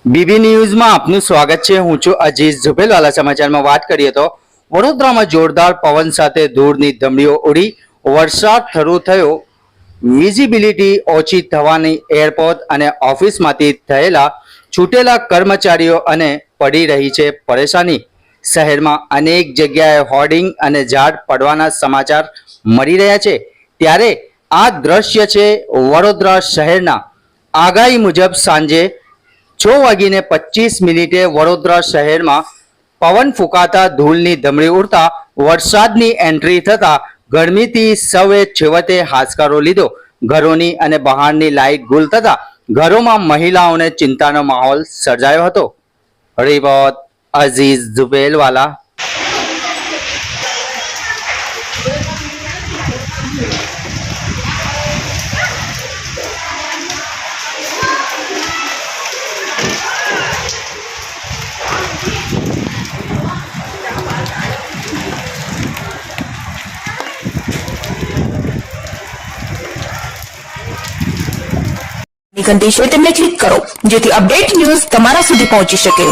BB ન્યૂઝમાં આપનું સ્વાગત છે। હું છું અજીઝ ઝુબેલવાલા। સમાચારમાં વાત કરીએ તો વડોદરામાં જોરદાર પવન સાથે ધૂળની ધમડીઓ ઉડી વરસાદ શરૂ થયો। વિઝિબિલિટી ઓછી થવાની એરપોર્ટ અને ઓફિસમાંથી થયેલા છૂટેલા કર્મચારીઓ અને પડી રહી છે પરેશાની। શહેરમાં અનેક જગ્યાએ હોર્ડિંગ અને ઝાડ પડવાના સમાચાર મળી રહ્યા છે। ત્યારે આ દ્રશ્ય છે વડોદરા શહેરના। આગાહી મુજબ સાંજે 6:25 વડોદરા શહેરમાં પવન ફૂંકાતા ધૂળની ધમડી ઉડતા વરસાદની એન્ટ્રી થતા ગરમીથી સૌએ છેવટે હાશકારો લીધો। ઘરોની અને બહારની લાઇટ ગુલ થતા ઘરોમાં મહિલાઓને ચિંતાનો માહોલ સર્જાયો હતો। રિપોર્ટ અઝીઝ ઝુબેલવાલા। ઘંટી છે તેમને ક્લિક કરો જેથી અપડેટ ન્યૂઝ તમારા સુધી પહોંચી શકે।